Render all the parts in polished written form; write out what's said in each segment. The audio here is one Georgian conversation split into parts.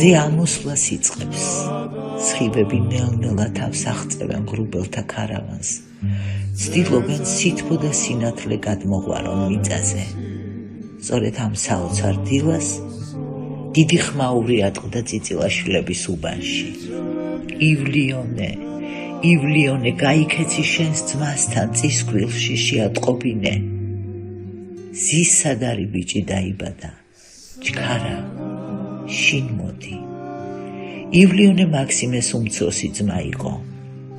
ზეამოსვლას იწყებს. სხივები ნელ-ნელა თავს აღწევენ გრუბელთა ქარავანს. ცდილობენ სითბო და სინათლე გადმოღვარონ მიწაზე. სწორედ ამ საოცარ დილას დიდი ხმაური ატყდა წიწილაშვილების უბანში. ივლიონე, გაიქეცი შენს ძმასთან წისქვილში შეატყობინე. ზისადარი ბიჭი დაიბადა, ჩქარა, შინ მოდი. ივლიონე მაქსიმეს უმცროსი ძმა იყო,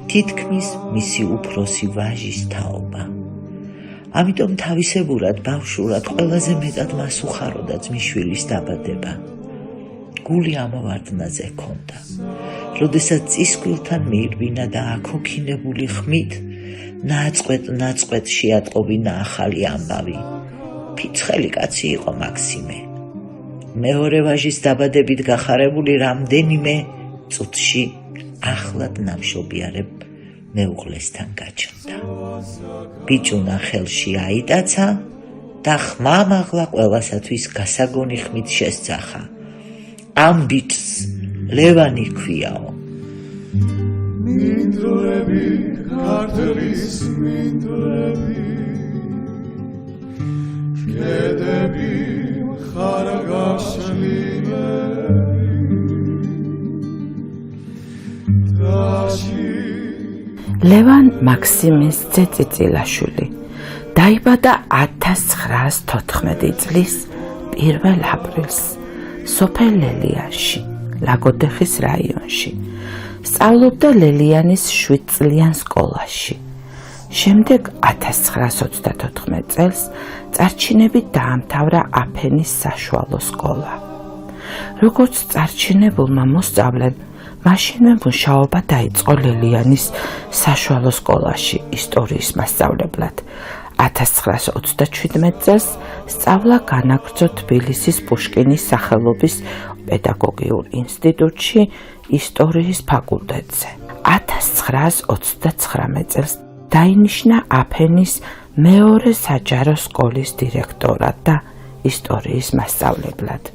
თითქმის მისი უფროსი ვაჟის თაობა. ამიტომ თავისებურად ბავშვურად ყველაზე მეტად მას უხაროდა ძმისშვილის დაბადება. გული ამოვარდნაზე ჰქონდა, როდესაც წისქვილთან მიირბინა და აქოქინებული ხმით ნაწყვეტ შეატყობინა ახალი ამბავი. ფიცხელი კაცი იყო მაქსიმე. მეორე ვაჟის დაბადებით გახარებული რამდენიმე წუთში ახლად ნამშობიარე მეუღლესთან გაჩნდა. ბიჭუნა ხელში აიტაცა და ხმამაღლა ყველასათვის გასაგონი ხმით შესძახა. ამ ბიჭს ლევანი ჰქვიაო. მინდვრები, ქართლის მინდვრები, შედები ლევან მაქსიმის ძე წიწილაშვილი დაიბადა 1914 წლის 1 აპრილს სოფელ ლელიანში, ლაგოდეხის რაიონში. სწავლობდა ლელიანის 7 წლიან სკოლაში. შემდეგ 1934 წელს წარჩინებით დაამთავრა აფენის საშუალო სკოლა. როგორც წარჩინებულმა მოსწავლემ, მაშინვე მუშაობა დაიწყო ლელიანის საშუალო სკოლაში ისტორიის მასწავლებლად. 1937 წელს სწავლა განაგრძო თბილისის პუშკინის სახელობის პედაგოგიურ ინსტიტუტში ისტორიის ფაკულტეტზე. 1939 წელს დაინიშნა აფენის მეორე საჯარო სკოლის დირექტორად და ისტორიის მასწავლებლად,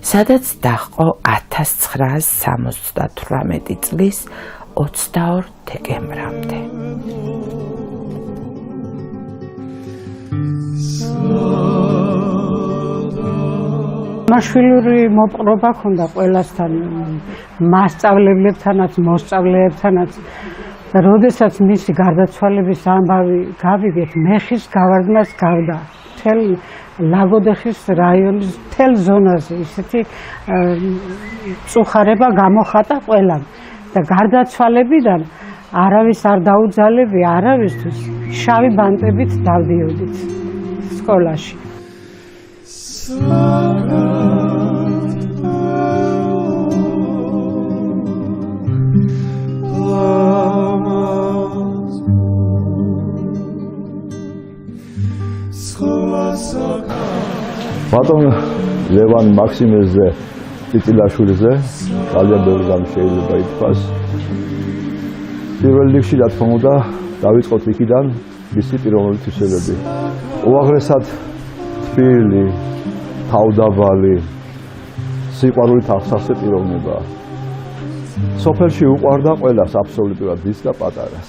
სადაც დაჰყო 1978 წლის 22 დეკემბრამდე. მაშვილური მოპყრობა ჰქონდა ყველასთან, მასწავლებლებთანაც, მოსწავლეებთანაც. და როდესაც მისი გარდაცვალების ამბავი გავიგეთ, მეხის გავარდნას გავდა მთელ ლაგოდეხის რაიონის მთელ ზონაზე ისეთი წუხარება გამოხატა ყველამ და გარდაცვალებიდან არავის არ დაუძალებია არავისთვის, შავი ბანტებით დავდიოდით სკოლაში. ბატონ ლევან მაქსიმეზე წიწილაშვილზე ძალიან ბევრი რამ შეიძლება ითქვას. პირველ რიგში რა თქმა უნდა დავიწყოთ იქიდან მისი პიროვნული თვისებები. უაღრესად თბილი, თავდაბალი, სიყვარულით აღსავსე პიროვნება. სოფელში უყვარდა ყველას აბსოლუტურად დიდს და პატარას.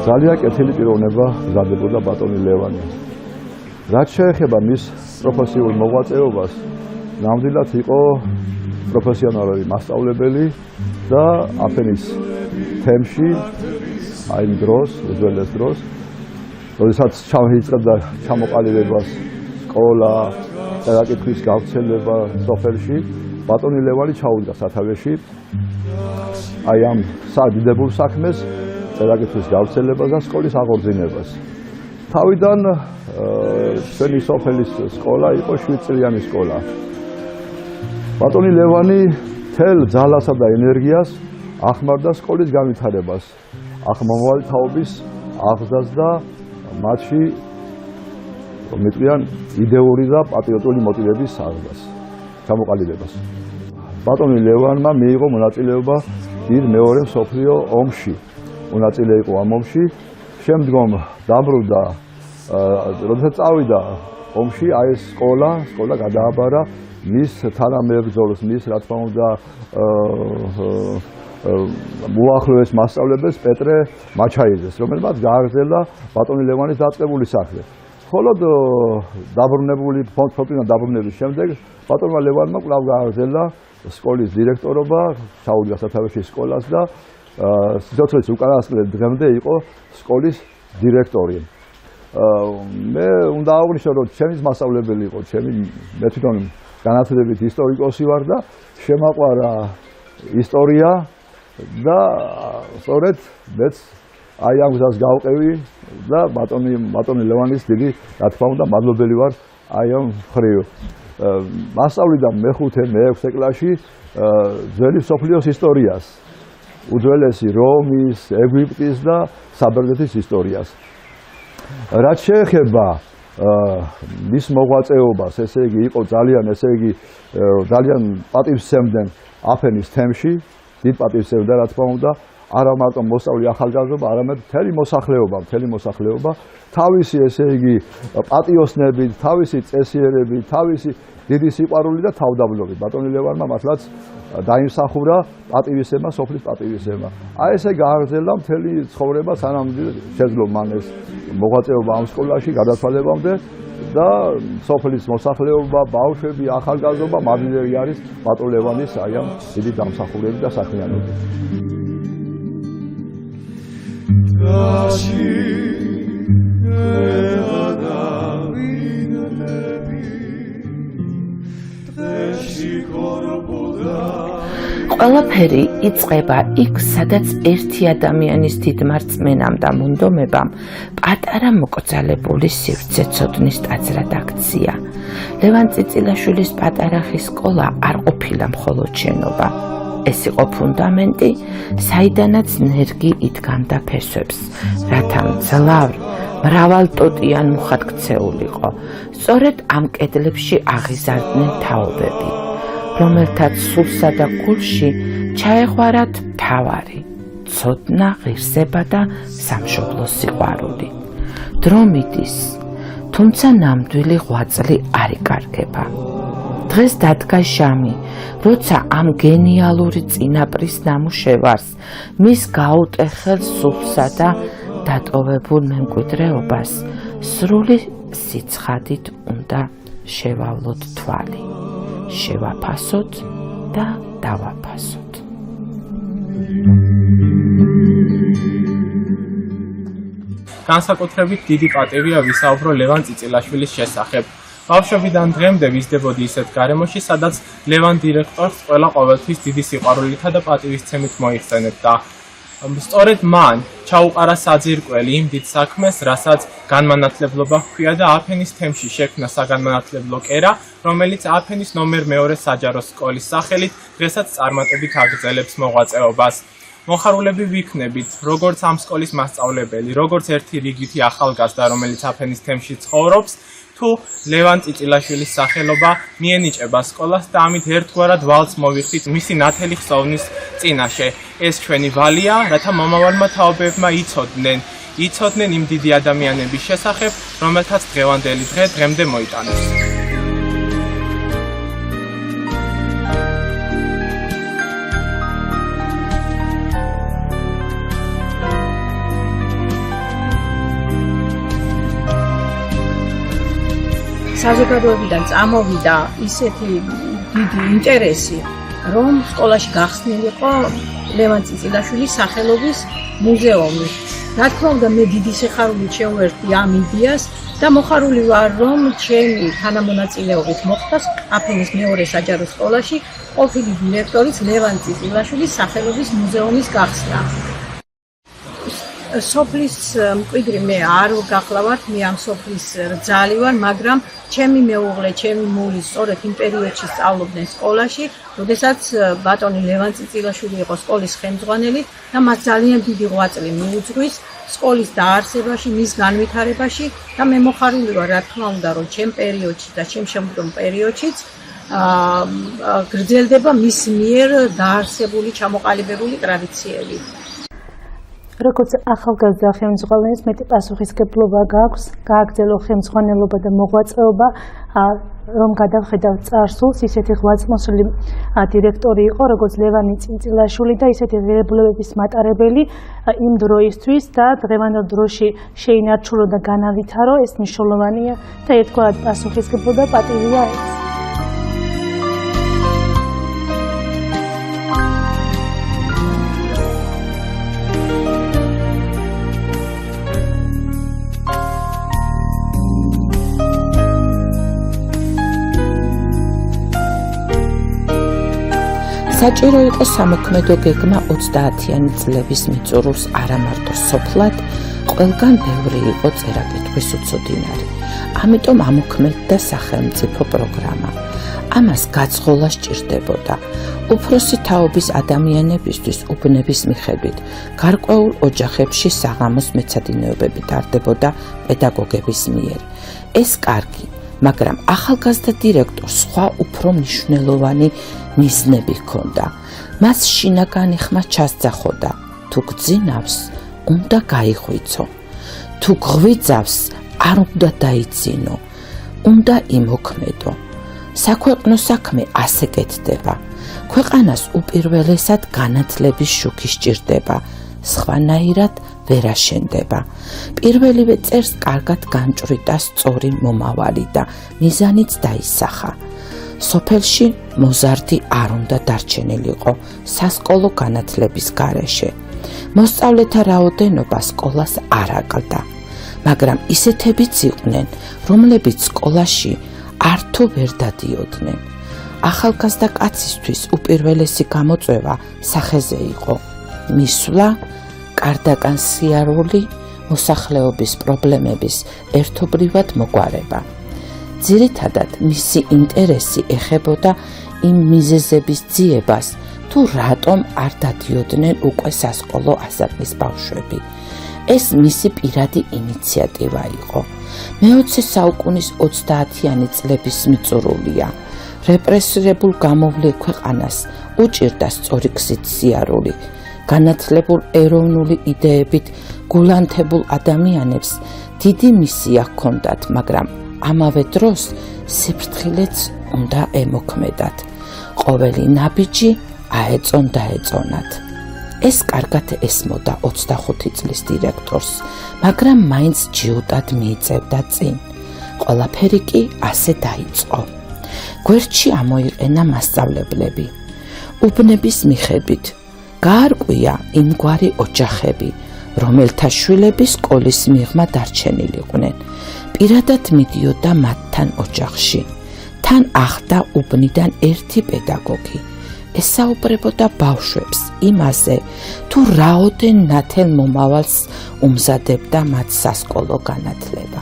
ძალიან კეთილი პიროვნება მზადდებოდა ბატონი ლევანი. რაც შეეხება მის პროფესიულ მოღვაწეობას, ნამდვილად იყო პროფესიონალური მასწავლებელი და აფენის თემში აი იმ დროს, უძველეს დროს, როდესაც ჩამოიწყებდა ჩამოყალიბებას სკოლა, წერა-კითხვის გავრცელება სოფელში, ბატონი ლევანი ჩაუდგა სათავეში აი ამ დიდებულ საქმეს, წერა-კითხვის გავრცელებას და სკოლის აღორძინებას. თავიდან ჩვენი სოფელის სკოლა იყო 7 წლიანი სკოლა. ბატონი ლევანი თელ ძალასა და ენერგიას ახმარდა სკოლის განვითარებას, ახმოვალი თაობის აღზრდას და მათში მეტყვიან იდეური და პატრიოტული მოტივების აღზრდას, ჩამოყალიბებას. ბატონი ლევანმა მიიღო მონაწილეობა დიდ მეორე მსოფლიო ომში. მონაწილე იყო ამ ომში შემდგომ დაბრუნდა, როდესაც წავიდა ომში, აი ეს სკოლა გადააბარა მის თანამებრძოლს, მის რა თქმა უნდა მოახლოეს მასწავლებელს პეტრე მაჩაიძეს, რომელმაც გააგრძელა ბატონი ლევანის დაწყებული საქმე. მხოლოდ დაბრუნებული ფონდ დაბრუნების შემდეგ ბატონმა ლევანმა კვლავ გააგრძელა სკოლის დირექტორობა, ჩაუდგა სათავეში სკოლას და სიცოცხლის უკანასკნელი დღემდე იყო სკოლის დირექტორი. მე უნდა აღვნიშნო, რომ ჩემი მასწავლებელი იყო, მე თვითონ განათლებით ისტორიკოსი ვარ და შემაყვარა ისტორია და სწორედ მეც აი ამ გზას გავყევი და ბატონი ლევანის დიდი რა თქმა უნდა მადლობელი ვარ აი ამ მხრივ. მასწავლიდა მე-6 კლასში ძველი მსოფლიოს ისტორიას, უძველესი რომის, ეგვიპტის და საბერძნეთის ისტორიას. რაც შეეხება მის მოღვაწეობას, ესე იგი იყო ძალიან პატივსცემდნენ აფენის თემში, დიდ პატივსცემდა რა თქმა უნდა, არა მარტო მოსწავლე ახალგაზრდობა, არამედ მთელი მოსახლეობა, თავისი ესე იგი პატიოსნებით, თავისი წესიერებით, თავისი დიდი სიყვარული და თავდაბლობით. ბატონი ლევანმა მართლაც დაიმსახურა პატივისცემა, სოფლის პატივისცემა. აი ესე გააგრძელა მთელი ცხოვრება, სანამ შეძლო მან ეს მოღვაწეობა ამ სკოლაში გადათვალებამდე და სოფლის მოსახლეობა, ბავშვები, ახალგაზრდობა მადლიერი არის ბატონ ლევანის აი ამ დიდი დამსახურებით და საქმიანობით. ყველაფერი იწყება იქ, სადაც ერთი ადამიანის დიდმარწმენამ და მონდომებამ პატარა მოკრძალებული სივრცე-ცოდნის ტაძრად აქცია. ლევან წიწილაშვილის პატარა ხის სკოლა არ ყოფილა მხოლოდ შენობა. ეს იყო ფუნდამენტი, საიდანაც ნერგი იდგამდა ფესვებს, რათა მძლავრ, მრავალტოტიან მუხად ქცეულიყო. სწორედ ამ კედლებში აღიზარდნენ თაობები, რომელთაც სულსა და გულში ჩაეღვარათ მთავარი, ცოდნა, ღირსება და სამშობლო სიყვარული. დრო მიდის, თუმცა ნამდვილი ღვაწლი არ იკარგება. დღეს დადგა ჟამი, როცა ამ გენიალური წინაპრის ნამუშევარს, მის გაუტეხელ სულსა და დატოვებულ მემკვიდრეობას სრული სიცხადით უნდა შევავლოთ თვალი, შევაფასოთ და დავაფასოთ. განსაკუთრებით დიდი პატივია ვისაუბრო ლევან წიწილაშვილის შესახებ. ბავშვობიდან დღემდე ვიზრდებოდი ისეთ გარემოში, სადაც ლევან დირექტორს ყველა ყოველთვის დიდი სიყვარულითა და პატივისცემით მოიხსენებდა. სწორედ მან ჩაუყარა საძირკველი იმ დიდ საქმეს, რასაც განმანათლებლობა ჰქვია და აფენის თემში შექმნა საგანმანათლებლო კერა, რომელიც აფენის ნომერ 2 საჯარო სკოლის სახელით დღესაც წარმატებით აგრძელებს მოღვაწეობას. მოხარულები ვიქნებით, როგორც ამ სკოლის მასწავლებელი, როგორც ერთი რიგითი ახალგაზრდა, რომელიც აფენის თემში ცხოვრობს, თუ ლევან წიწილაშვილის სახელობა მიენიჭება სკოლას და ამით ერთგვარად ვალს მოვიხდით მისი ნათელი ხსოვნის წინაშე. ეს ჩვენი ვალია, რათა მომავალმა თაობებმა იცოდნენ იმ დიდი ადამიანების შესახებ, რომელთაც დღევანდელი დღე დღემდე მოიტანოს. საზოგადოებიდან წამოვიდა ისეთი დიდი ინტერესი, რომ სკოლაში გახსნილიყო ლევან წიწილაშვილის სახელობის მუზეუმი. რა თქმა უნდა, მე დიდი სიხარულით შევერთდი ამ იდეას და მოხარული ვარ, რომ ჩემი თანამონაწილეობით მოხდა აფენის 2 საჯარო სკოლაში ყოფილი დირექტორის ლევან წიწილაშვილის სახელობის მუზეუმის გახსნა. სოფლის მკვიდრი მე არ გახლავართ, მე ამ სოფლის რძალი ვარ, მაგრამ ჩემი მეუღლე, ჩემი მული სწორედ იმ პერიოდში სწავლობდნენ სკოლაში, როდესაც ბატონი ლევან წიწილაშვილი იყო სკოლის ხელმძღვანელი და მას ძალიან დიდი ღვაწლი მიუძღვის სკოლის დაარსებაში, მის განვითარებაში და მე მოხარული ვარ, რა თქმა უნდა, რომ ჩემ პერიოდში და ჩემ შემდგომ პერიოდშიც გრძელდება მის მიერ დაარსებული, ჩამოყალიბებული ტრადიციები. როგორც ახალგაზრდა ხელმძღვანელის მეტი პასუხისმგებლობა გააქვს, გააგრძელო ხელმძღვანელობა და მოღვაწეობა, რომ გადავხედავთ წარსულს, ისეთი ღვაწლმოსილი დირექტორი იყო, როგორც ლევანი წინწილაშვილი და ისეთი ღირებულებების მატარებელი იმ დროისთვის და დღევანდელ დროში შეინარჩუნო და განავითარო, ეს მნიშვნელოვანია და ერთგვარად პასუხისმგებლობა და პატივია ეს. საჭირო იყო სამოქმედო გეგმა 30-იანი წლების მიწურულს არამარტო სოფლად, ყველგან ბევრი იყო წერა-კითხვის უცოდინარი. ამიტომ ამოქმედდა სახელმწიფო პროგრამა. ამას გაცხოლა სჭირდებოდა. უფროსი თაობის ადამიანებისთვის უბნების მიხედვით გარკვეულ ოჯახებში საღამოს მეცადინეობები ტარდებოდა პედაგოგების მიერ. ეს კარგი, მაგრამ ახალგაზრდა დირექტორს სხვა უფრო მნიშვნელოვანი მიზნები ჰქონდა. მას შინაგანი ხმა ჩასძახოდა. თუ გძინავს, უნდა გაიხვიცო. თუ ღვიძავს, არ უნდა დაიძინო. უნდა იმოქმედო. საქვეყნო საქმე ასე კეთდება. ქვეყანას უპირველესად განათლების შუქი სჭირდება. სხვანაირად ვერ აშენდება. პირველივე წერს კარგად განჭვრიტა სწორი მომავალი და მიზანიც დაისახა. სოფელში მოზარდი არ უნდა დარჩენილიყო სასკოლო განათლების გარეშე. მოსწავლეთა რაოდენობა სკოლას არ აკლდა, მაგრამ ისეთებიც იყვნენ, რომლებიც სკოლაში ართო ვერ დადიოდნენ. ახალგაზრდა კაცისთვის უპირველესი გამოწვევა სახეზე იყო. მისვლა, კარდაკან სიარული, მოსახლეობის პრობლემების ერთობრივად მოგვარება. ძირითადად მისი ინტერესი ეხებოდა იმ მიზეზების ძიებას, თუ რატომ არ დადიოდნენ უკვე სასკოლო ასაკის ბავშვები. ეს მისი პირადი ინიციატივა იყო. მე-20 საუკუნის 30-იანი წლების მიწურულია. რეპრესირებულ გამოვლილ ქვეყანას უჭირდა სწორი გზით სიარული. განათლებულ ეროვნული იდეებით გულანთებულ ადამიანებს დიდი მისია ჰქონდათ, მაგრამ ამავე დროს სიფრთხილეც უნდა ემოქმედათ. ყოველი ნაბიჯი აეწონ დაეწონათ. ეს კარგად ესმოდა 25 წლის დირექტორს, მაგრამ მაინც ჯიუტად მიიწევდა წინ. ყველაფერი კი ასე დაიწყო. გვერდში ამოიყენა მასწავლებლები. უბნების მიხედვით გაარკვია იმგვარი ოჯახები, რომელთა შვილები სკოლის მიღმა დარჩენილიყვნენ. პირადად მიდიოდა მათთან ოჯახში. თან ახდა უბნიდან ერთი პედაგოგი. ესაუბრებოდა ბავშვებს იმაზე, თუ რაოდენ ნათელ მომავალს უმზადებდა მათ სასკოლო განათლება.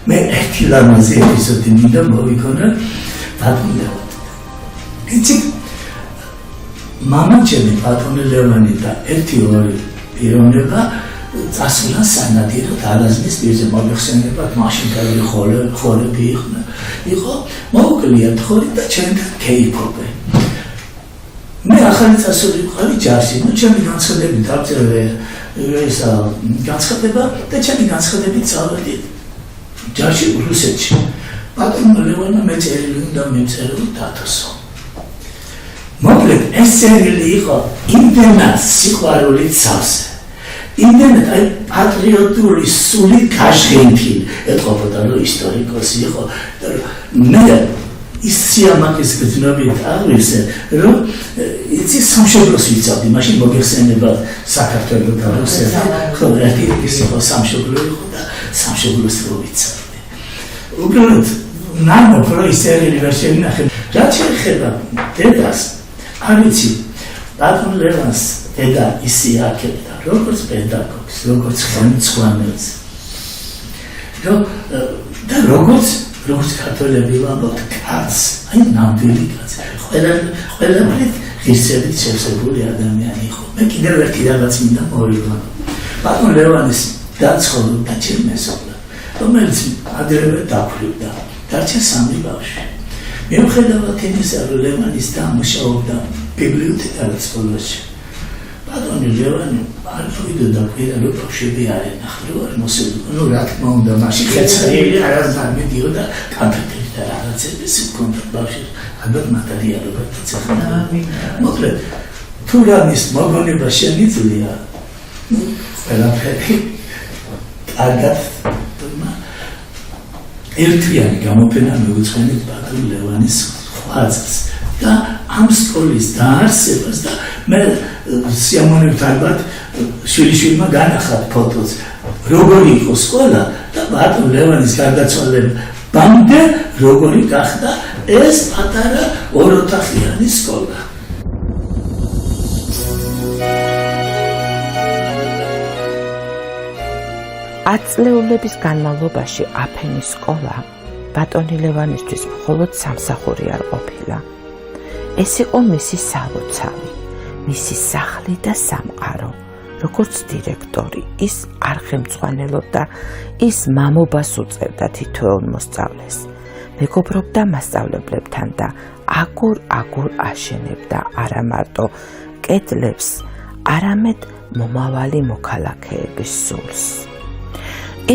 მე ერთი ლამაზი ეპიზოდი მინდა მოვიგონა ბატონი. იცი მამა ჩემი ბატონი ლევანი და ერთი-ორი პიროვნება წასულა სანადიროდ ალაზნის პირზე მოიხსენებათ, მაშინ კაი ხოლები იყო მოუკლია თხორი და ჩემთან კეიფობე. მე ახალი წასული ვიყავი ჯარში, ნუ ჩემი განცხადებით დავწერე ესა განცხადება და ჩემი განცხადებით წავედი ჯარში რუსეთში. ბატონმა ლევანმა მეწერილი უნდა მეწერო დათოსო. მოკლედ ეს წერილი იყო იმდენად სიყვარულით სავსე. იმდენად აი პატრიოტული სული გაშენთი ეთყობოდა, რომ ისტორიკოსი იყო და მე ის სიამაყის გრძნობით აღვიხსე, რომ იცი სამშობლოს ვიცავდი, მაშინ მოგეხსენებათ საქართველო და რუსეთი, ხო ერთი ის იყო სამშობლო იყო და სამშობლოს რო ვიცავდი. უბრალოდ ნამო რო ის წერილი ვერ შევინახე. რაც შეეხება დედას, არ ვიცი, ბატონ ლევანს დედა ისი აქებდა, როგორც პედაგოგს, როგორც ხელმძღვანელს. და როგორც ქართველები ვამბობთ, კაცს, აი ნამდვილი კაცი. ყველაფრით ღირსებით შევსებული ადამიანი იყო. მე კიდევ ერთი რაღაც მინდა მოვიგონო. ბატონ ლევანის დაცხოვდა ჩემ მეზობლად, რომელიც ადრევე დაქვრივდა. დარჩა 3 ბავშვი. მიუხედავად იმისა, რომ ლევანის დამუშავდა ბიბლიოთეკარ სკოლაში. ბატონი ლევანი არ ვიდოდა კვირა რომ ბავშვები არ ენახლებოდა მოსულიყო. ნუ რა თქმა უნდა, მაშინ ხეცარი არასდროს მიდიოდა კამპიუტერით და რაღაცების კონტრ ბავშვებს. ალბათ მატერიალურად ცეხნა. მოკლედ თუ რამის მოგონება შემიძლია, ყველაფერი კარგად ერთიანი გამოფენა მოგუძღენით ბატონ ლევანის ხვაძას და ამ სკოლის დაარსებას და მე სიამოვნებთ ალბათ შვილიშვილმა განახათ ფოტოც როგორი იყო სკოლა და ბატონ ლევანის გარდაცვალებამდე როგორი გახდა ეს პატარა ოროთახიანი სკოლა. ათწლეულების განმავლობაში აფენის სკოლა ბატონი ლევანისთვის მხოლოდ სამსახური არ ყოფილა. ეს იყო მისი სალოცავი, მისი სახლი და სამყარო. როგორც დირექტორი, ის არ ხელმძღვანელობდა, ის მამობას უწევდა თითოეულ მოსწავლეს. მეგობრობდა მასწავლებლებთან და აგურ-აგურ აშენებდა არა მარტო კედლებს, არამედ მომავალი მოქალაქეების სულს.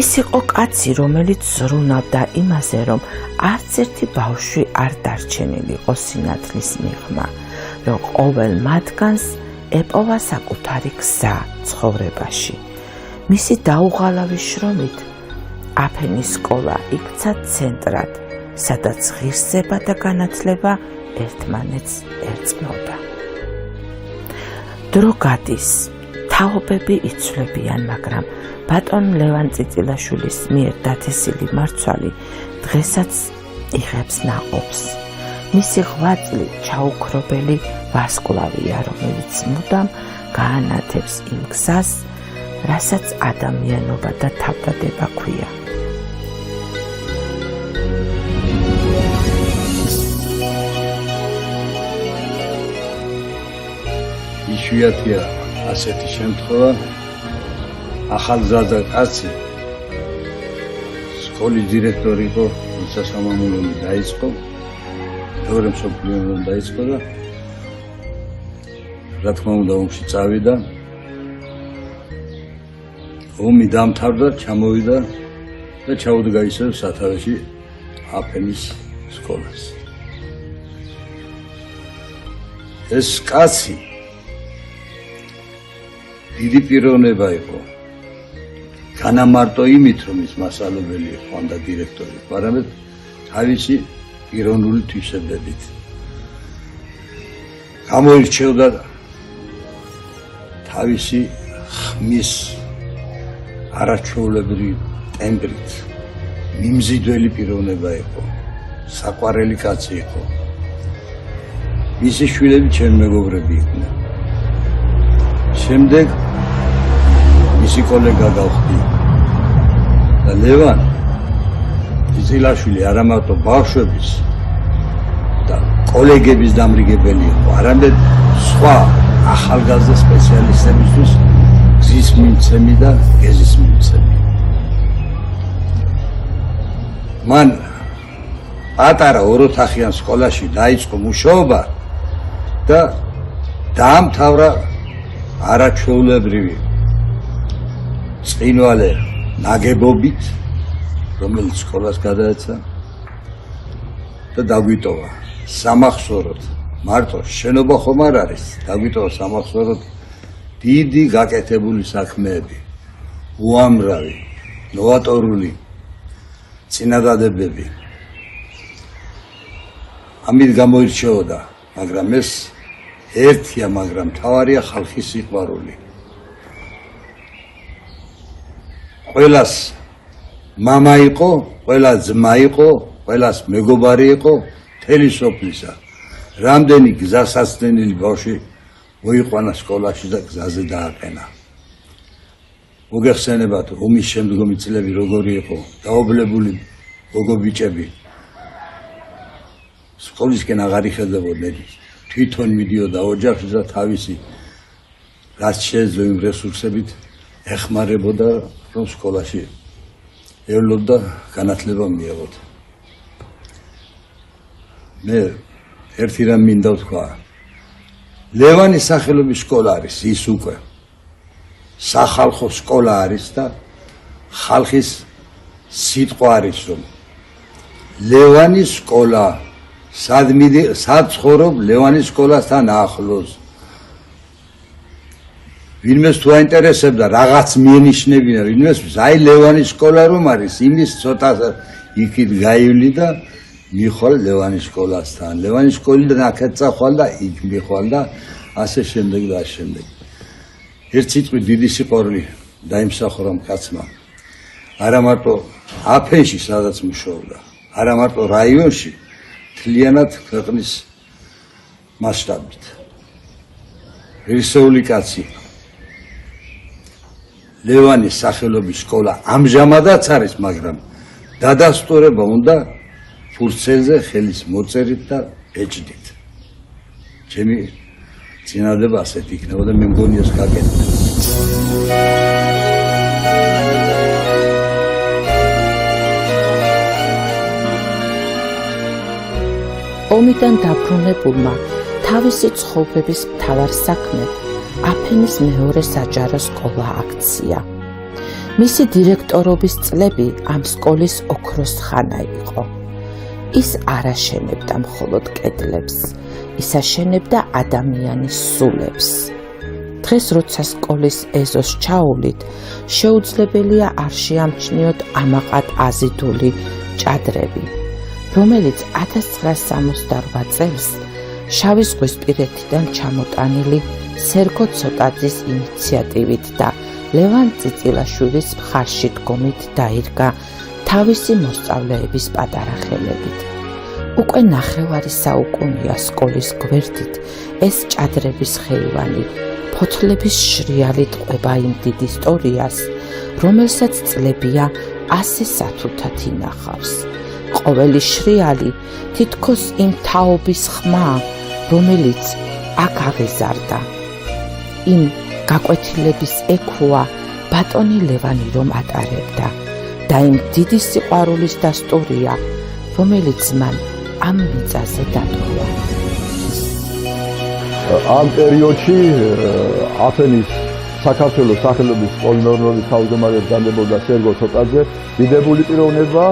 ის იყო კაცი, რომელიც ზრუნავდა იმაზე, რომ არც ერთი ბავშვი არ დარჩენილიყო სინათლის მიღმა, რომ ყოველ მათგანს ეპოვა საკუთარი გზა ცხოვრებაში. მისი დაუღალავი შრომით აფენის სკოლა იქცა ცენტრად, სადაც ღირსება და განათლება ერთმანეთს ერწყმოდა. დრო გადის, თაობები იცვლებიან, მაგრამ ბატონ ლევან წიწილაშვილის მიერ დათესილი მარცვალი დღესაც იღებს ნაყოფს. მისი ღვაწლი ჩაუქრობელი ვარსკვლავია, რომელიც მუდამ გაანათებს იმ გზას, რასაც ადამიანობა და თავდადება ქვია. იშვიათია ასეთი შემთხვევა, ახალგაზრდა კაცი სკოლის დირექტორი იყო, როცა სამამულო ომი დაიწყო, მეორე მსოფლიო ომი დაიწყო და რა თქმა უნდა ომში წავიდა. ომი დამთავრდა, ჩამოვიდა და ჩაუდგა ისევ სათავეში აფენის სკოლას. ეს კაცი დიდი პიროვნება იყო. განა მარტო იმით, რომ ის მასწავლებელი იყო და დირექტორი იყო, არამედ თავისი პიროვნული თვისებებით. გამოირჩეოდა თავისი ხმის არაჩვეულებრივი ტემბრით. მიმზიდველი პიროვნება იყო, საყვარელი კაცი იყო. მისი შვილები ჩემი მეგობრები იყვნენ. შემდეგ მისი კოლეგა გავხდი და ლევან წიწილაშვილი არა მარტო ბავშვების და კოლეგების დამრიგებელი იყო, არამედ სხვა ახალგაზრდა სპეციალისტებისთვის გზის მიმცემი და გეზის მიმცემი. მან პატარა ოროთახიან სკოლაში დაიწყო მუშაობა და დაამთავრა არაჩვეულებრივი წინვალე ნაგებობით, რომელიც სკოლას გადაეცა და დაგვიტოვა სამახსოვროდ. მარტო შენობა ხომ არ არის, დაგვიტოვა სამახსოვროდ დიდი გაკეთებული საქმეები, უამრავი, ნოვატორული წინადადებები. ამით გამოირჩეოდა, მაგრამ ეს ერთია, მაგრამ მთავარია ხალხის სიყვარული. ყველას მამა იყო, ყველა ძმა იყო, ყველას მეგობარი იყო, მთელი სოფლისა. რამდენი გზასაცდენილი ბავშვი მოიყვანა სკოლაში და გზაზე დააყენა. მოგეხსენებათ, ომის შემდგომი წლები როგორი იყო, დაობლებული გოგო-ბიჭები სკოლისკენ აღარ იხედებოდნენ. თვითონ მიდიოდა ოჯახში და თავისი რაც შეეძლო იმ რესურსებით ეხმარებოდა, რომ სკოლაში ევლოთ და განათლება მიეღოთ. მე ერთი რამ მინდა ვთქვა. ლევანის სახელობის სკოლა არის ის უკვე სახალხო სკოლა არის და ხალხის სიტყვა არის რომ ლევანის სკოლა სად ცხოვრობ ლევანის სკოლასთან ახლოს. ვინმეს თუ აინტერესებდა რაღაც მieნიშნებინა, ვინმეს აი ლევანის სკოლა რომ არის, იმის ცოტა იქით გაივლი და მიხვალ ლევანის სკოლასთან. ლევანის სკოლიდან აქეთ წახვალ და იქ მიხვალ და ასე შემდეგ და ასე შემდეგ. ერთ სიტყვით დიდი სიყვარული დაიმსახურა მკაცმა. არა მარტო აფენში სადაც მუშაობდა, არა მარტო რაიონში, მთლიანად ქვეყნის მასშტაბით. ღირსეული კაცი. ლევანის სახელობის სკოლა ამჟამადაც არის, მაგრამ დადასტურება უნდა ფურცელზე ხელის მოწერით და ბეჭდით. ჩემი წინადადება ასეთი იქნება და მე მგონი ეს გაკეთდება. ომიდან დაბრუნებულმა თავისი ცხოვრების მთავარ საქმედ აფენის მეორე საჯარო სკოლა აქცია. მისი დირექტორობის წლები ამ სკოლის ოქროს ხანა იყო. ის არ აშენებდა მხოლოდ კედლებს, ის აშენებდა ადამიანის სულებს. დღეს როცა სკოლის ეზოს ჩაუვლით, შეუძლებელია არ შეამჩნიოთ ამაყად აზიდული ჭადრები, რომელიც 1968 წელს შავი ზღვისპირეთიდან ჩამოტანილი სერგო ცოტაძის ინიციატივით და ლევან წიწილაშვილის მხარში დგომით დაირგა თავისი მოსწავლეების პატარა ხელებით. უკვე ნახევარი საუკუნეა სკოლის გვერდით ეს ჭადრების ხეივანი ფოთლების შრიალით ყვება იმ დიდ ისტორიას, რომელსაც წლებია 100 სათულთად ინახავს. ყოველი შრიალი თითქოს იმ თაობის ხმა, რომელიც აქ აღიზარდა. იმ გაკვეთილების ექუა ბატონი ლევანი რომ ატარებდა და იმ დიდი სიყვარულის დასტურია, რომელიც მან ამ მიწაზე დატოვა. ამ პერიოდში აფენის საქართველოს სახელობის სკოლის თავმჯდომარედ განდებოდა სერგო ცოტაძე. დიდებული პიროვნება,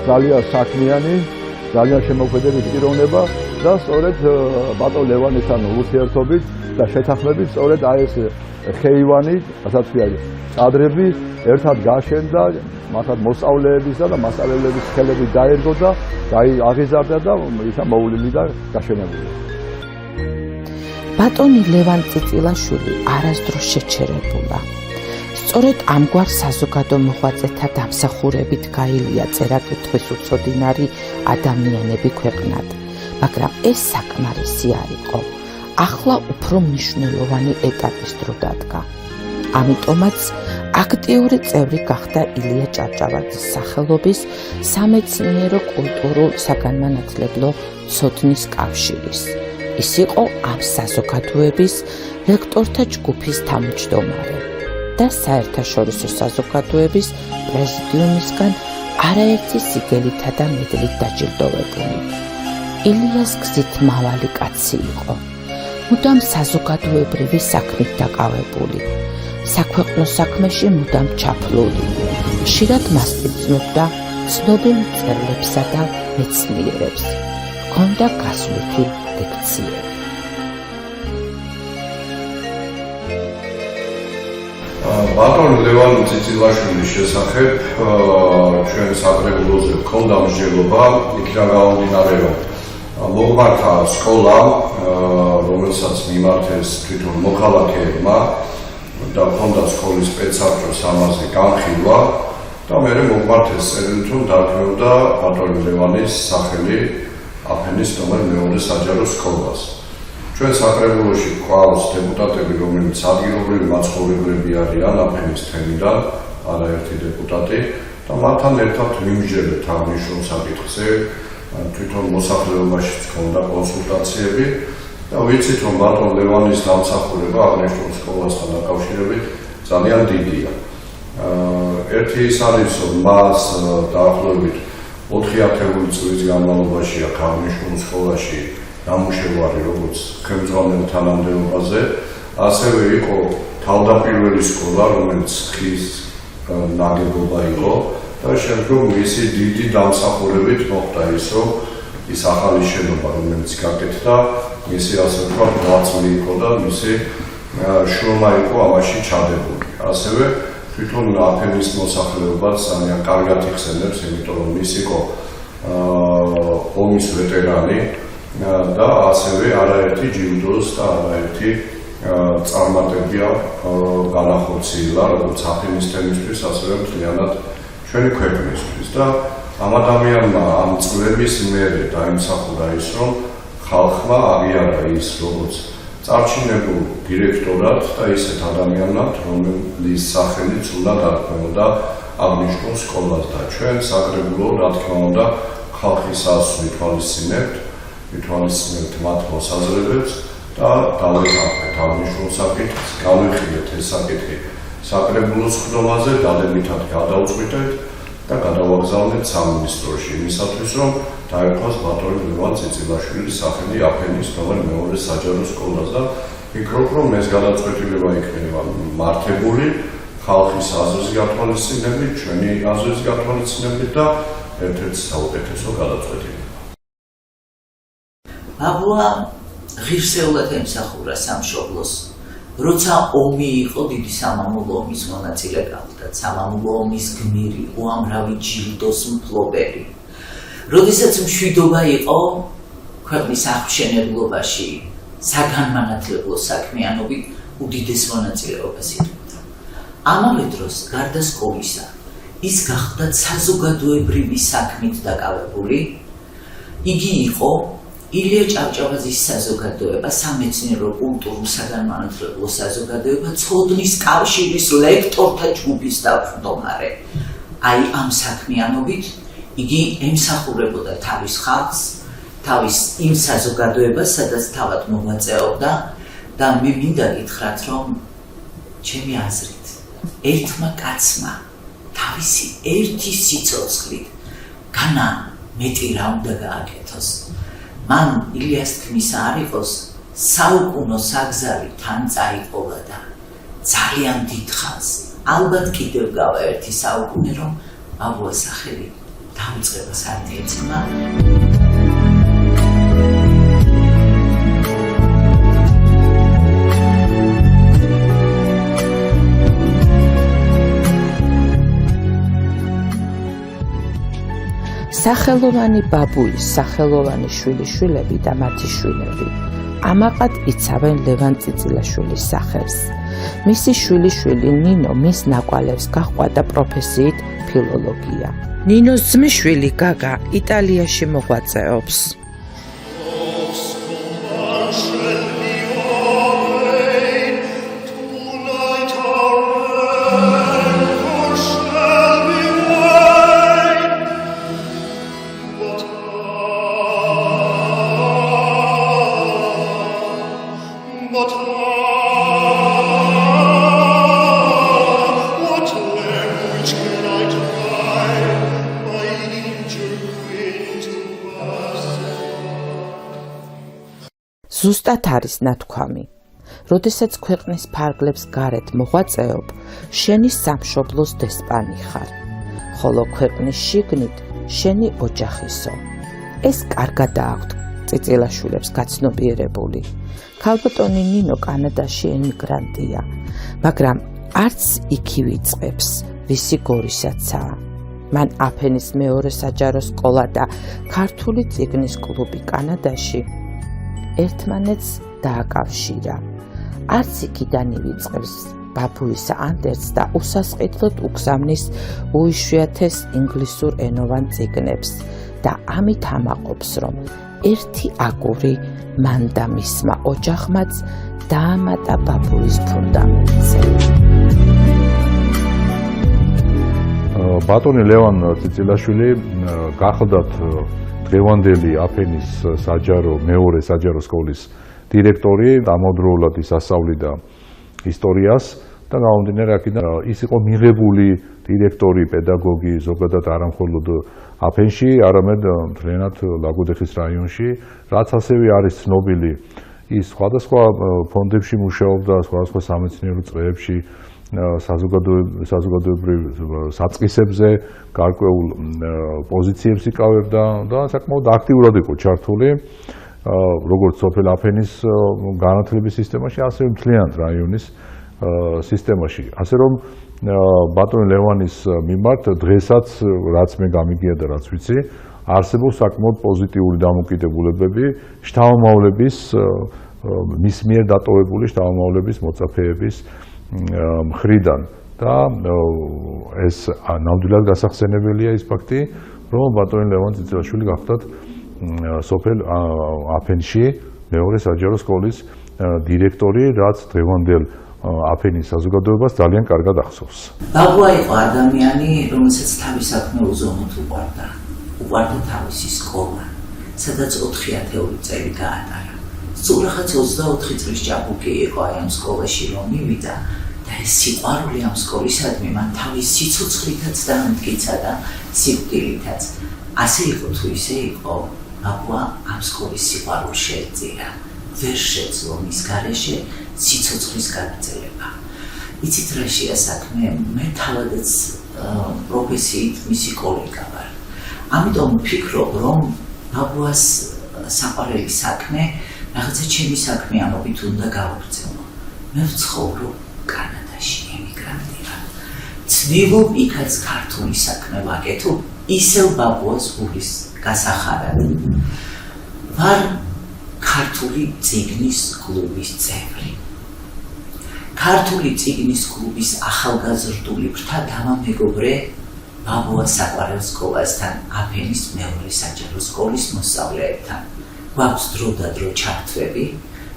ძალიან საქმიანი, ძალიან შემოქმედებით პიროვნება და სწორედ ბატონ ლევანისთან ურთიერთობით და შეთანხმებით სწორედ აი ეს ხეივანი, რასაც ქვია, ჭადრები ერთად გაშენდა, მათად მოსწავლეებისა და მასწავლებლების ხელებით დაერგო და აღიზარდა და იქა მოვლილი და გაშენებული. ბატონი ლევან წიწილაშვილი არასდროს შეჩერებულა. სწორედ ამგვარ საზოგადო მოღვაწეთა დამსახურებით გაήλია წერა-კითხვის უცოდინარი ადამიანები ქვეყნად, მაგრამ ეს საკმარისი არ იყო. ახლა უფრო მნიშვნელოვანი ეტაპის დრო დადგა. ამიტომაც აქტიური წევრი გახდა ილია ჭავჭავაძის სახელობის სამეცნიერო კულტურულ საგანმანათლებლო ცოდნის კავშირის. ის იყო ამ საზოგადოების ლექტორთა ჯგუფის თავმჯდომარე და საერთაშორისო საზოგადოების პრეზიდიუმისგან არაერთი სიგელითა და მედლით დაჯილდოვებული. ილიას გზით მავალი კაცი იყო. მუდამ საზოგადოებრივი საქმით დაკავებული. საქვეყნო საქმეში მუდამ ჩაფლული. ხშირად მასპინძლობდა ცნობილ მწერლებსა და მეცნიერებს. ჰქონდა გასვლითი ლექციები. ბატონ ლევან წიწილაშვილის შესახებ ჩვენ საკრებულოზე ჰქონდა მსჯელობა, იქიდან გამომდინარე, რომ მოგმართა სკოლა, რომელსაც მიმართეს თვითონ მოქალაქეებმა და ჰქონდა სკოლის სპეცსაბჭოს ამაზე განხილვა და მერე მოგმართეს წერილით, რომ დარქმეოდა ბატონ ლევანის სახელი აფენის ნომერ მეორე საჯარო სკოლას. ჩვენ საკრებულოში გვყავს დეპუტატები, რომლებიც ადგილობრივი მაცხოვრებლები არიან აფენის თემიდან, არაერთი დეპუტატი და მათთან ერთად ვიმსჯელებთ აღნიშნულ საკითხზე. თვითონ მოსახლეობაშიც ჰქონდა კონსულტაციები და ვიცით, რომ ბატონ ლევანის დამსახურება აღნიშნულ სკოლასთან დაკავშირებით ძალიან დიდია. ერთი ის არის, რომ მას დაახლოებით 4 წლის განმავლობაში აღნიშნულ სკოლაში ნამუშევარი როგორც ხელმძღვანელ თანამდებობაზე, ასევე იყო თავდაპირველი სკოლა, რომელიც ხის ნაგებობა იყო და შემდგომ მისი დიდი დამსახურებით მოხდა ის, რომ ის ახალი შენობა, რომელიც გაკეთდა, მისი ასე ვთქვათ, ღვაწლი იყო და მისი შრომა იყო ამაში ჩადებული. ასევე თვითონ აფენის მოსახლეობაც ძალიან კარგად იხსენებს, იმიტომ რომ ის იყო ომის ვეტერანი და ასევე არაერთი ჯილდოს და არაერთი წარმატებია განახორციელა როგორც აფენის თემისთვის, ასევე მთლიანად ჩვენი ქვეყნისთვის და ამ ადამიანმა ამ წლების მერე დაიმსახურა ის, რომ ხალხმა აღიარა ის როგორც წარჩინებულ დირექტორად და ისეთ ადამიანად, რომლის სახელიც უნდა დარქმეოდა აღნიშნულ სკოლას და ჩვენ საკრებულო, რა თქმა უნდა, ხალხის აზრს ვითვალისწინებთ მათ მოსაზრებებს და დავეთანხმეთ აღნიშნულ საკითხს, გავიხილეთ ეს საკითხი საკრებულოს ხდომაზე, დადებითად გადავწყვიტეთ და გადავაგზავნეთ სამინისტროში იმისათვის, რომ დაერქვას ბატონი ლევან წიწილაშვილის სახელი აფენის მეორე საჯარო სკოლას და ვფიქრობ, რომ ეს გადაწყვეტილება იქნება მართებული ხალხის აზრის გათვალისწინებით, ჩვენი აზრის გათვალისწინებით და ერთ-ერთი საუკეთესო გადაწყვეტილება. ბაბუა ღირსეულად ემსახურა სამშობლოს. როცა ომი იყო, დიდი სამამულო ომის მონაწილე გახდა, სამამულო ომის გმირი, უამრავი ჯილდოს მფლობელი. როდესაც მშვიდობა იყო ქვეყნის აღმშენებლობაში, საგანმანათლებლო საქმიანობით უდიდეს მონაწილეობას იღებდა. ამავე დროს, გარდა სკოლისა, ის გახდა საზოგადოებრივი საქმით დაკავებული. იგი იყო ილია ჭავჭავაძის საზოგადოება, სამეცნიერო კულტურულ საგანმანათლებლო საზოგადოება, ცოდნის კავშირის ლექტორთა ჯგუფის თავმჯდომარე. აი ამ საქმიანობით იგი ემსახურებოდა თავის ხალხს, თავის იმ საზოგადოებას, სადაც თავად მოღვაწეობდა და მე მინდა გითხრათ, რომ ჩემი აზრით, ერთმა კაცმა თავისი ერთი სიცოცხლით განა მეტი რა უნდა გააკეთოს. მან ილიას თქმისა არ იყოს, საუკუნო საგზავი თან წაიყოლა და ძალიან დიდხანს, ალბათ კიდევ გავა ერთი საუკუნე, რომ ბაბუას სახელი დაუწყებას არ მიეცემა. სახელოვანი ბაბუის სახელოვანი შვილიშვილები და მათი შვილები ამაყად იცავენ ლევან წიწილაშვილის სახელს. მისი შვილიშვილი ნინო მის ნაკვალევს გაჰყვა და პროფესიით ფილოლოგია. ნინოს ძმისშვილი გაგა იტალიაში მოღვაწეობს. ზუსტად არის ნათქვამი. როდესაც ქვეყნის ფარგლებს გარეთ მოღვაწეობ, შენი სამშობლოს დესპანი ხარ, ხოლო ქვეყნის შიგნით შენი ოჯახისო. ეს კარგად აქვთ წიწილაშვილებს გაცნობიერებული. ქალბატონი ნინო კანადაში ემიგრანტია, მაგრამ არც იქი ვიწყებს, ვისი გორისაცაა. მან აფენის მეორე საჯარო სკოლა და ქართული წიგნის კლუბი კანადაში ერთმანეთს დააკავშირა. არც იქიდან ივიწყებს ბაბუის ანდერს და უსასყიდლოდ უგზავნის უიშვიათეს ინგლისურ ენოვან წიგნებს და ამით ამაყობს, რომ ერთი აგური მან და მისმა ოჯახმაც დაამატა ბაბუის ფუნდამენტზე. ბატონი ლევან წიწილაშვილი გახლდათ დღევანდელი აფენის მეორე საჯარო სკოლის დირექტორი, ამავდროულად ის ასწავლიდა ისტორიას და გამომდინარე აქედან ის იყო მიღებული დირექტორი, პედაგოგი ზოგადად არა მხოლოდ აფენში, არამედ მთლიანად ლაგოდეხის რაიონში, რაც ასევე არის ცნობილი ის სხვადასხვა ფონდებში მუშაობდა, სხვადასხვა სამეცნიერო წრეებში, საზოგადოებრივ საწყისებზე გარკვეულ პოზიციებს იკავებდა და საკმაოდ აქტიურად იყო ჩართული როგორც სოფელ აფენის განათლების სისტემაში, ასევე მთლიანად რაიონის სისტემაში. ასე რომ ბატონი ლევანის მიმართ დღესაც რაც მე გამიგია და რაც ვიცი, არსებობს საკმაოდ პოზიტიური დამოკიდებულებები შთამომავლების მის მიერ დატოვებული შთამომავლების მოწაფეების მხრიდან და ეს ნამდვილად გასახსენებელია ის ფაქტი, რომ ბატონი ლევან წიწილაშვილი გახდათ სოფელ აფენში მეორე საჯარო სკოლის დირექტორი, რაც დღევანდელ აფენის საზოგადოებას ძალიან კარგად ახსოვს. ბაბუა იყო ადამიანი, რომელსაც თავის საქმე უზომოდ უყვარდა. უყვარდა თავისი სკოლა, სადაც 4 ათეული წელი გაატარა. სულ რაღაც 24 წლის ჭაბუკი იყო აი ამ სკოლაში რომ მივიდა და ეს სიყვარული ამ სკოლისადმი მან თავის სიცოცხლითაც დაამტკიცა და სიკვდილითაც. ასე იყო თუ ისე იყო, ბაბუა ამ სკოლის სიყვარულს შეეწირა. ვერ შეძლო მის გარეშე სიცოცხლის გაგრძელება. იცით რა შეა საქმე, მე თავადაც პროფესიით მისი კოლეგა ვარ. ამიტომ ვფიქრობ, რომ ბაბუას საყვარელი საქმე რაღაცა ჩემი საქმიანობით უნდა გავაგრძელო. მე ვცხოვრობ კანადაში, ემიგრანტი ვარ. ცდილობ იქაც ქართული საქმე ვაკეთო, ისევ ბაბუას გულის გასახარად. ვარ ქართული წიგნის კლუბის წევრი. ქართული წიგნის კლუბის ახალგაზრდული ფრთა დამამეგობრე ბაბუას საყვარელ სკოლასთან, აფენის მეორე საჯარო სკოლის მოსწავლეებთან. გვაქვს დრო და დრო ჩართვები,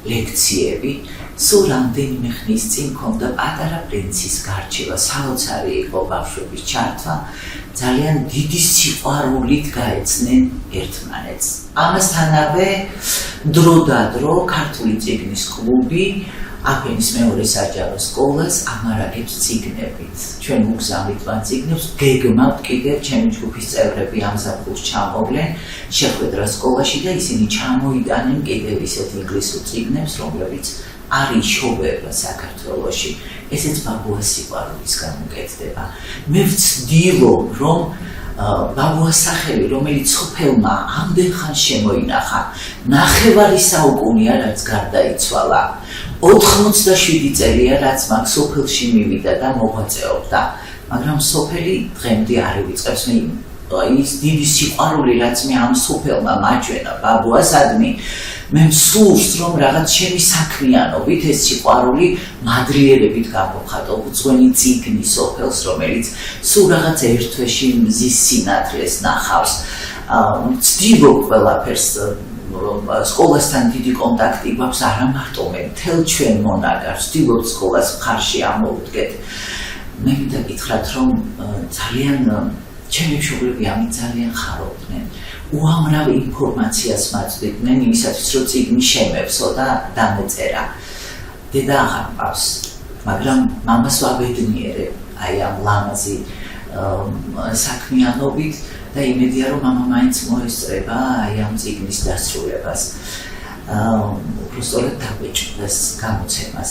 ლექციები, სულ რამდენიმე ხნის წინ მქონდა პატარა პრინცის გარჩევა, საოცარი იყო ბავშვების ჩართვა, ძალიან დიდი სიყვარულით გაეცნენ ერთმანეთს. ამასთანავე დრო და დრო ქართული წიგნის კლუბი აფენის მეორე საჯარო სკოლას ამარაგებს წიგნებით. ჩვენ უგზავნით მან წიგნებს, გეგმავთ კიდევ ჩემი ჯგუფის წევრები ამ ზაფხულს ჩამოვლენ შეხვედრა სკოლაში და ისინი ჩამოიტანენ კიდევ ისეთ ინგლისურ წიგნებს, რომლებიც არ იშოვება საქართველოში. ესეც ბაბუას სიყვარულის გამოკეთდება. მე ვცდილობ, რომ ბაბუას სახელი, რომელიც სოფელმა ამდენ ხანს შემოინახა, ნახევარი საუკუნეა, რაც გარდაიცვალა. 87 წელია, რაც მაგ სოფელში მივიდა და მოღვაწეობდა, მაგრამ სოფელი დღემდე არ ივიწყებს ის დიდი სიყვარული, რაც მე ამ სოფელმა მაჩვენა ბაბუასადმი. მე მსურს, რომ რაღაც ჩემი საქმიანობით ეს სიყვარული მადლიერებით გამოვხატო უძღვენი წიგნი სოფელს, რომელიც სულ რაღაც ერთ თვეში მზის სინათლეს ნახავს. ვცდილობ ყველაფერს სკოლასთან დიდი კონტაქტი გვაქვს, არა მარტო მე, მთელ ჩვენ მონაგარს ვცდილობ სკოლას მხარში ამოვდგეთ. მე მინდა გითხრათ, რომ ძალიან ჩემი მშობლები ამით ძალიან ხარობდნენ. უამრავ ინფორმაციას მაწვდიდნენ იმისათვის, რომ წიგნი შემევსო და დამეწერა. დედა აღარ მყავს, მაგრამ მამას ვაბედნიერებ აი ამ ლამაზი საქმიანობით და იმედია, რომ მამა მაინც მოესწრება აი ამ წიგნის დასრულებას. უბრალოდ დაგვეჭვდეს გამოცემას.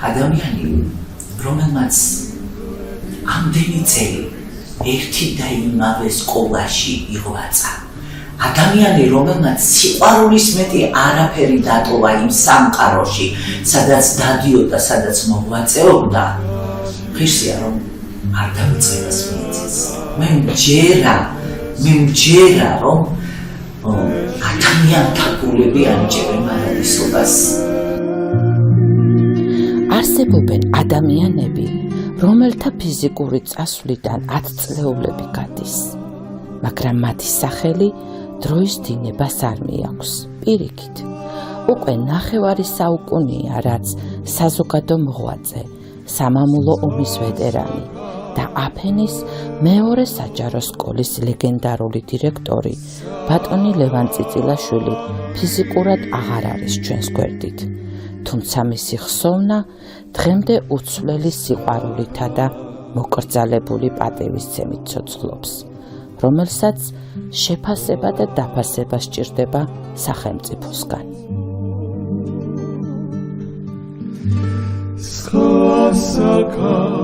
ადამიანი, რომელმაც ამდენი წელი ერთი და იმავე სკოლაში იღვაცა. ადამიანი, რომელმაც სიყვარულის მეტი არაფერი დატოვა იმ სამყაროში, სადაც დადიოდა, სადაც მოღვაწეობდა, ღირსია, რომ არ დავიწყებას მიეცეს. მე მჯერა, რომ ადამიანთა გულები ანიჭებენ მარადისობას. არსებობენ ადამიანები, რომელთა ფიზიკური წასვლიდან 10 წლეულები გადის, მაგრამ მათი სახელი დროის დინებას არ მიაქვს. პირიქით, უკვე ნახევარი საუკუნეა, რაც საზოგადო მოღვაწე, სამამულო ომის ვეტერანი და აფენის მეორე საჯარო სკოლის ლეგენდარული დირექტორი ბატონი ლევან წიწილაშვილი ფიზიკურად აღარ არის ჩვენს გვერდით. თუმცა მისი ხსოვნა დღემდე უცვლელი სიყვარულითა და მოკრძალებული პატივისცემით ცოცხლობს, რომელსაც შეფასება და დაფასება სჭირდება სახელმწიფოსგან. Საქართველო